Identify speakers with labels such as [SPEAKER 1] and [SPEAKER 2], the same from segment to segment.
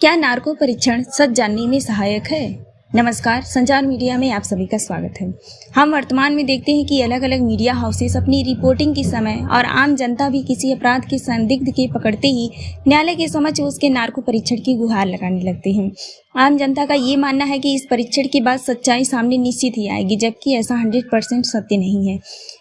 [SPEAKER 1] क्या नार्को परीक्षण सच जानने में सहायक है? नमस्कार, संचार मीडिया में आप सभी का स्वागत है। हम वर्तमान में देखते हैं कि अलग अलग मीडिया हाउसेस अपनी रिपोर्टिंग के समय और आम जनता भी किसी अपराध के संदिग्ध के पकड़ते ही न्यायालय के समक्ष उसके नार्को परीक्षण की गुहार लगाने लगते हैं। आम जनता का ये मानना है कि इस परीक्षण के बाद सच्चाई सामने निश्चित ही आएगी, जबकि ऐसा 100% सत्य नहीं है।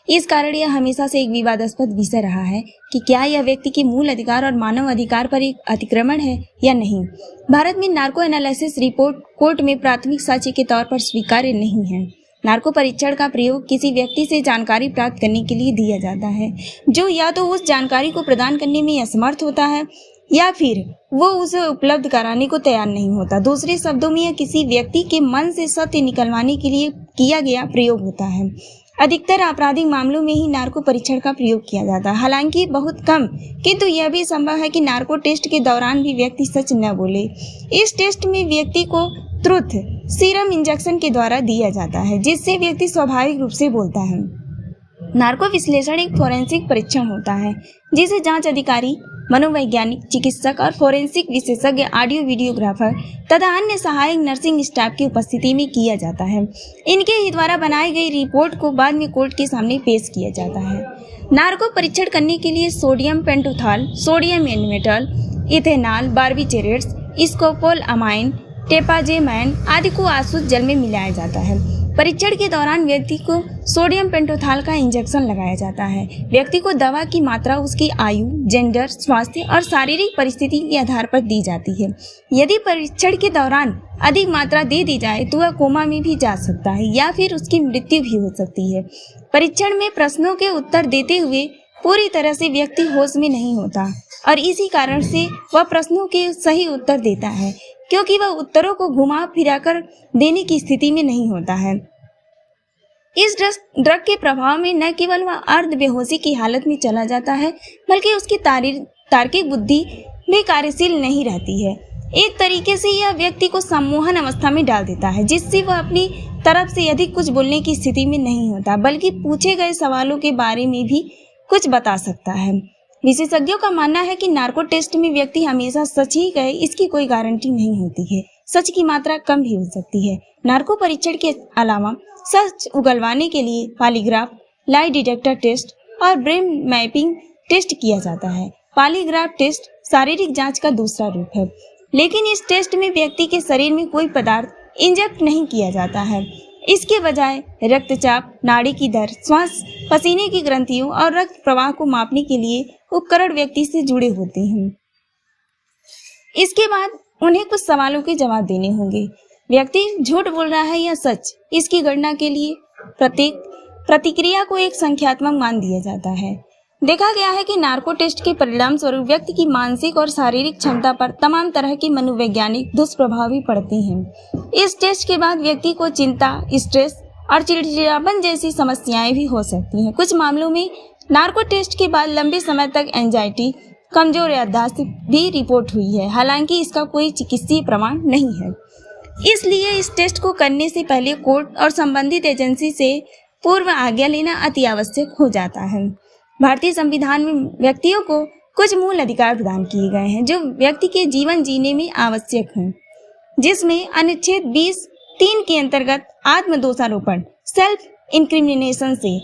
[SPEAKER 1] इस कारण यह हमेशा से एक विवादास्पद विषय रहा है कि क्या यह व्यक्ति के मूल अधिकार और मानव अधिकार पर एक अतिक्रमण है या नहीं। भारत में नार्को एनालिसिस रिपोर्ट कोर्ट में प्राथमिक साक्ष्य के तौर पर स्वीकार्य नहीं है। नार्को परीक्षण का प्रयोग किसी व्यक्ति से जानकारी प्राप्त करने के लिए दिया जाता है, जो या तो उस जानकारी को प्रदान करने में असमर्थ होता है या फिर वो उसे उपलब्ध कराने को तैयार नहीं होता। दूसरे शब्दों में, यह किसी व्यक्ति के मन से सत्य निकलवाने के लिए किया गया प्रयोग होता है। अधिकतर आपराधिक मामलों में ही नार्को परीक्षण का प्रयोग किया जाता है, हालांकि बहुत कम, किंतु यह भी संभव है कि नार्को टेस्ट के दौरान भी व्यक्ति सच न बोले। इस टेस्ट में व्यक्ति को ट्रुथ सीरम इंजेक्शन के द्वारा दिया जाता है, जिससे व्यक्ति स्वाभाविक रूप से बोलता है। नार्को विश्लेषण एक फोरेंसिक परीक्षण होता है, जिसे जांच अधिकारी, मनोवैज्ञानिक, चिकित्सक और फोरेंसिक विशेषज्ञ, ऑडियो वीडियोग्राफर तथा अन्य सहायक नर्सिंग स्टाफ की उपस्थिति में किया जाता है। इनके ही द्वारा बनाई गई रिपोर्ट को बाद में कोर्ट के सामने पेश किया जाता है। नार्को परीक्षण करने के लिए sodium Pentothal, sodium एनिमेटॉल, ethanol, बार्बिचरेट्स, scopolamine, टेपाजेमैन आदि को आसुत जल में मिलाया जाता है। परीक्षण के दौरान व्यक्ति को सोडियम पेंटोथॉल का इंजेक्शन लगाया जाता है। व्यक्ति को दवा की मात्रा उसकी आयु, जेंडर, स्वास्थ्य और शारीरिक परिस्थिति के आधार पर दी जाती है। यदि परीक्षण के दौरान अधिक मात्रा दे दी जाए तो वह कोमा में भी जा सकता है या फिर उसकी मृत्यु भी हो सकती है। परीक्षण में प्रश्नों के उत्तर देते हुए पूरी तरह से व्यक्ति होश में नहीं होता और इसी कारण से वह प्रश्नों के सही उत्तर देता है, क्योंकि वह उत्तरों को घुमा फिराकर देने की स्थिति में नहीं होता है। इस ड्रग के प्रभाव में न केवल वह अर्ध बेहोशी की हालत में चला जाता है, बल्कि उसकी तार्किक बुद्धि भी कार्यशील नहीं रहती है। एक तरीके से यह व्यक्ति को सम्मोहन अवस्था में डाल देता है, जिससे वह अपनी तरफ से अधिक कुछ बोलने की स्थिति में नहीं होता, बल्कि पूछे गए सवालों के बारे में भी कुछ बता सकता है। विशेषज्ञों का मानना है कि नार्को टेस्ट में व्यक्ति हमेशा सच ही कहे, इसकी कोई गारंटी नहीं होती है। सच की मात्रा कम भी हो सकती है। नार्को परीक्षण के अलावा सच उगलवाने के लिए पॉलीग्राफ, लाई डिटेक्टर टेस्ट और ब्रेन मैपिंग टेस्ट किया जाता है। पॉलीग्राफ टेस्ट शारीरिक जांच का दूसरा रूप है, लेकिन इस टेस्ट में व्यक्ति के शरीर में कोई पदार्थ इंजेक्ट नहीं किया जाता है। इसके बजाय रक्तचाप, नाड़ी की दर, श्वास, पसीने की ग्रंथियों और रक्त प्रवाह को मापने के लिए उपकरण व्यक्ति से जुड़े होते हैं। इसके बाद उन्हें कुछ सवालों के जवाब देने होंगे। व्यक्ति झूठ बोल रहा है या सच, इसकी गणना के लिए प्रत्येक प्रतिक्रिया को एक संख्यात्मक मान दिया जाता है। देखा गया है कि नार्को टेस्ट के परिणाम स्वरूप व्यक्ति की मानसिक और शारीरिक क्षमता पर तमाम तरह के मनोवैज्ञानिक दुष्प्रभाव भी पड़ते हैं। इस टेस्ट के बाद व्यक्ति को चिंता, स्ट्रेस और चिड़चिड़ापन जैसी समस्याएं भी हो सकती हैं। कुछ मामलों में नार्को टेस्ट के बाद लंबे समय तक एंजाइटी, कमजोर याददाश्त भी रिपोर्ट हुई है, हालांकि इसका कोई चिकित्सीय प्रमाण नहीं है। इसलिए इस टेस्ट को करने से पहले कोर्ट और संबंधित एजेंसी से पूर्व आज्ञा लेना अति आवश्यक हो जाता है। भारतीय संविधान में व्यक्तियों को कुछ मूल अधिकार प्रदान किए गए हैं, जो व्यक्ति के जीवन जीने में आवश्यक हैं, जिसमें अनुच्छेद 20(3) के अंतर्गत आत्मदोषारोपण, सेल्फ इंक्रिमिनेशन से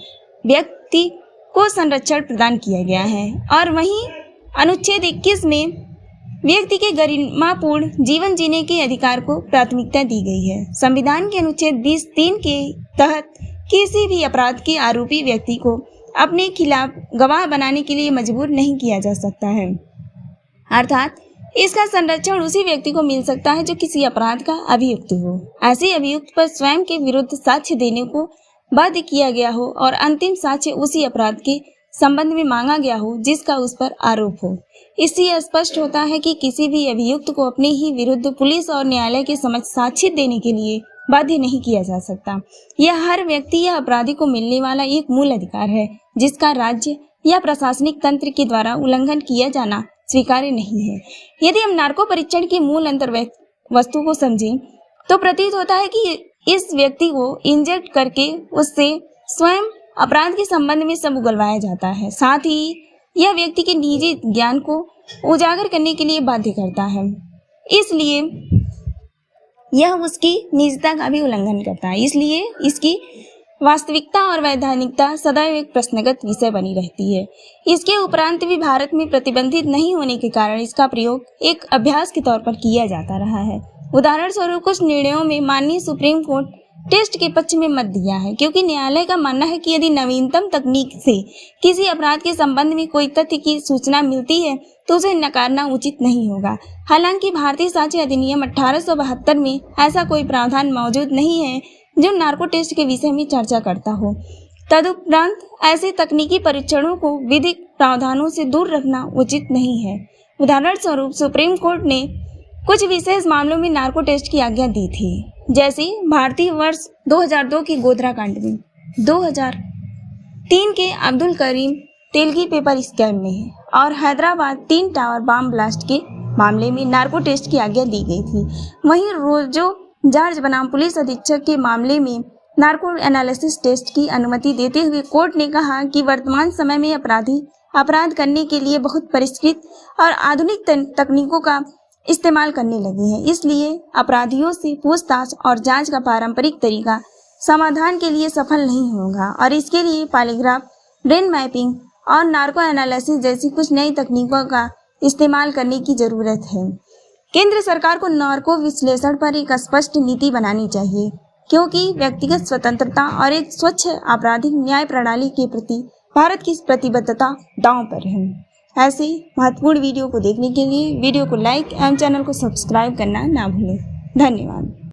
[SPEAKER 1] व्यक्ति को संरक्षण प्रदान किया गया है, और वहीं अनुच्छेद 21 में व्यक्ति के गरिमापूर्ण जीवन जीने के अधिकार को प्राथमिकता दी गई है। संविधान के अनुच्छेद 20(3) के तहत किसी भी अपराध के आरोपी व्यक्ति को अपने खिलाफ गवाह बनाने के लिए मजबूर नहीं किया जा सकता है, अर्थात इसका संरक्षण उसी व्यक्ति को मिल सकता है जो किसी अपराध का अभियुक्त हो। ऐसे अभियुक्त पर स्वयं के विरुद्ध साक्ष्य देने को बाध्य किया गया हो और अंतिम साक्ष्य उसी अपराध के संबंध में मांगा गया हो जिसका उस पर आरोप हो। इससे स्पष्ट होता है कि किसी भी अभियुक्त को अपने ही विरुद्ध पुलिस और न्यायालय के समक्ष साक्ष्य देने के लिए बाध्य नहीं किया जा सकता। यह हर व्यक्ति या अपराधी को मिलने वाला एक मूल अधिकार है, जिसका राज्य या प्रशासनिक तंत्र के द्वारा उल्लंघन किया जाना स्वीकार्य नहीं है। यदि हम नार्को परीक्षण की मूल अंतर वस्तु को समझें तो प्रतीत होता है कि इस व्यक्ति को इंजेक्ट करके उससे स्वयं अपराध के संबंध में सब उगलवाया जाता है। साथ ही यह व्यक्ति के निजी ज्ञान को उजागर करने के लिए बाध्य करता है। इसलिए यह उसकी निजता का भी उल्लंघन करता है। इसलिए इसकी वास्तविकता और वैधानिकता सदैव एक प्रश्नगत विषय बनी रहती है। इसके उपरांत भी भारत में प्रतिबंधित नहीं होने के कारण इसका प्रयोग एक अभ्यास के तौर पर किया जाता रहा है। उदाहरण स्वरूप कुछ निर्णयों में माननीय सुप्रीम कोर्ट टेस्ट के पक्ष में मत दिया है, क्योंकि न्यायालय का मानना है कि यदि नवीनतम तकनीक से किसी अपराध के संबंध में कोई तथ्य की सूचना मिलती है तो उसे नकारना उचित नहीं होगा। हालांकि भारतीय साक्ष्य अधिनियम 1872 में ऐसा कोई प्रावधान मौजूद नहीं है जो नार्को टेस्ट के विषय में चर्चा करता हो। तदुपरांत ऐसे तकनीकी परीक्षणों को विधिक प्रावधानों से दूर रखना उचित नहीं है। उदाहरण स्वरूप सुप्रीम कोर्ट ने कुछ विशेष मामलों में नार्को टेस्ट की आज्ञा दी थी, जैसे भारतीय वर्ष 2002 की गोधरा कांड में, 2003 के अब्दुल करीम तेलगी पेपर स्कैम में और हैदराबाद 3 टावर बम ब्लास्ट के मामले में नार्को टेस्ट की आज्ञा दी गई थी। वहीं रोजो जॉर्ज बनाम पुलिस अधीक्षक के मामले में नार्को एनालिसिस टेस्ट की अनुमति देते हुए कोर्ट ने कहा कि वर्तमान समय में अपराधी अपराध करने के लिए बहुत परिष्कृत और आधुनिक तकनीकों का इस्तेमाल करने लगे हैं। इसलिए अपराधियों से पूछताछ और जांच का पारंपरिक तरीका समाधान के लिए सफल नहीं होगा और इसके लिए पॉलीग्राफ, ब्रेन मैपिंग और नार्को एनालिसिस जैसी कुछ नई तकनीकों का इस्तेमाल करने की जरूरत है। केंद्र सरकार को नार्को विश्लेषण पर एक स्पष्ट नीति बनानी चाहिए, क्योंकि व्यक्तिगत स्वतंत्रता और एक स्वच्छ आपराधिक न्याय प्रणाली के प्रति भारत की प्रतिबद्धता दांव पर है। ऐसे महत्वपूर्ण वीडियो को देखने के लिए वीडियो को लाइक एवं चैनल को सब्सक्राइब करना ना भूलें। धन्यवाद।